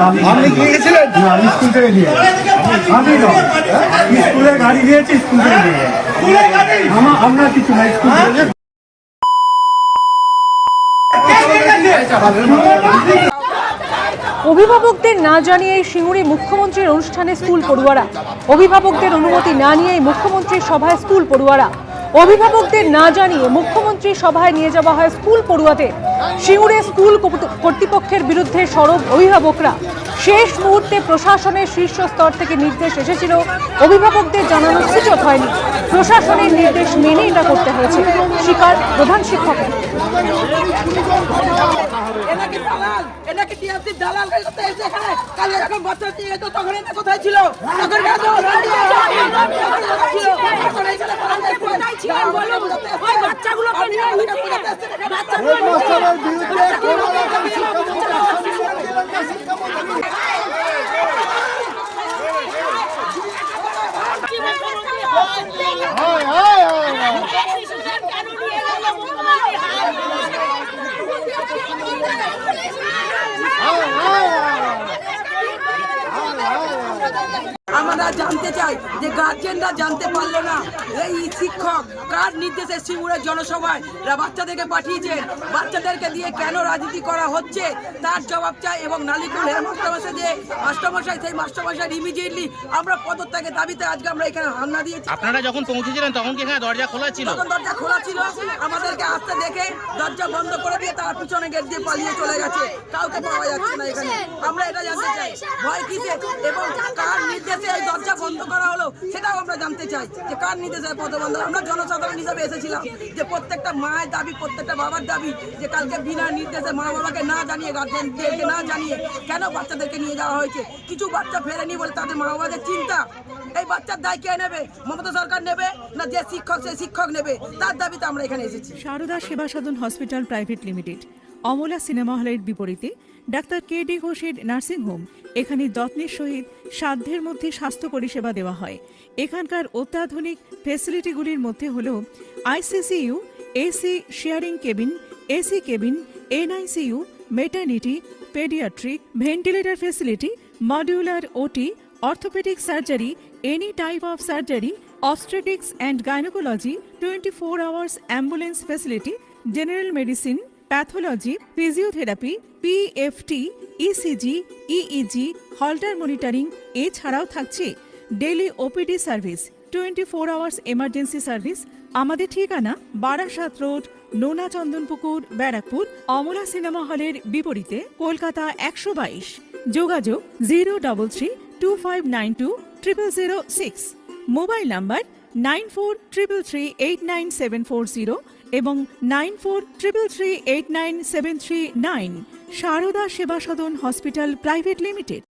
আপনি কি গেছিলেন? আমি স্কুল থেকে দিয়ে আমি স্কুলে গাড়ি দিয়েছি, স্কুল থেকে দিয়ে আপনার কিছু নাই। স্কুল থেকে অভিভাবকদের না জানিয়ে সিঙ্গুরে মুখ্যমন্ত্রীর অনুষ্ঠানে স্কুল পড়ুয়ারা, অভিভাবকদের অনুমতি না নিয়ে মুখ্যমন্ত্রীর সভায় স্কুল পড়ুয়ারা, অভিভাবকদের না জানিয়ে মুখ্যমন্ত্রীর সভায় নিয়ে যাওয়া হয় স্কুল পড়ুয়াদের। সিঙ্গুরে স্কুল কর্তৃপক্ষের বিরুদ্ধে সরব অভিভাবকরা। শেষ মুহূর্তে প্রশাসনের শীর্ষ স্তর থেকে নির্দেশ এসেছিল, অভিভাবকদের জানানো সুযোগ হয়নি। প্রশাসনের নির্দেশ মেনে এটা করতে হয়েছে, স্বীকার প্রধান শিক্ষকের। আমরা জানতে চাই যে গার্জেনরা জানতে পারলো না এই শিক্ষক কার নির্দেশে সিঙ্গুরের জনসভায় বাচ্চাদেরকে পাঠিয়েছেন, বাচ্চাদেরকে দিয়ে কেন রাজনীতি করা হচ্ছে তার জবাব চাই। এবং নালিকুল হেড মাস্টারমশাই যে মাস্টারমশাই, সেই মাস্টারমশাই ইমিডিয়েটলি আমরা পদত্যাগের দাবিতে আজকে আমরা এখানে হামলা দিয়েছি। আপনারা যখন পৌঁছেছিলেন তখন কি এখানে দরজা খোলা ছিল? তখন দরজা খোলা ছিল, আমাদেরকে আসতে দেখে দরজা বন্ধ করে দিয়ে তারা পিছনে গেট দিয়ে পালিয়ে চলে গেছে। কাউকে পাওয়া যাচ্ছে না এখানে। আমরা এটা জানতে চাই ভয় কিসে এবং কার নির্দেশে এই দরজা বন্ধ করা হলো সেটাও আমরা জানতে চাই, যে কার নির্দেশে পদ বন্ধ। আমরা জনসাধারণ হিসাবে এসেছিলাম, যে প্রত্যেকটা মায়ের দাবি, প্রত্যেকটা বাবার দাবি, যে কালকে বিনা নির্দেশে মা বাবাকে না জানিয়ে, গার্জেনদেরকে না জানিয়ে কেন বাচ্চাদেরকে নিয়ে যাওয়া হয়েছে। কিছু বাচ্চা ফেরেনি বলে তাদের মা বাবাদের চিন্তা। এই বাচ্চার দায় কে নেবে? মমতা সরকার নেবে না যে শিক্ষক, সেই শিক্ষক নেবে? তার দাবিতে আমরা এখানে এসেছি। Sarada Seva Sadhan hospital private limited, Amala cinema হলের বিপরীতে ডাক্তার কে.ডি. ঘোষের নার্সিংহোম। এখানে যত্নের সহিত সাধ্যের মধ্যে স্বাস্থ্য পরিষেবা দেওয়া হয়। এখানকার অত্যাধুনিক ফেসিলিটিগুলির মধ্যে হল ICCU, AC sharing cabin, AC cabin, NICU, maternity, paediatric, ventilator facility, modular OT, orthopaedic surgery, any type of surgery, obstetrics and gynecology, 24 hours ambulance facility, general medicine, pathology, physiotherapy, PFT, ECG, EEG, Holter monitoring এছাড়াও থাকছে daily OPD service, 24 hours emergency service. আমাদের ঠিকানা Barasat road, নোনা Chandanpukur, Barrackpore, Amala cinema হলের বিপরীতে, কলকাতা 122। যোগাযোগ 03325920006। Mobile number 9433389740 এবং 9433389739। সারদা সেবা সদন হসপিটাল প্রাইভেট লিমিটেড।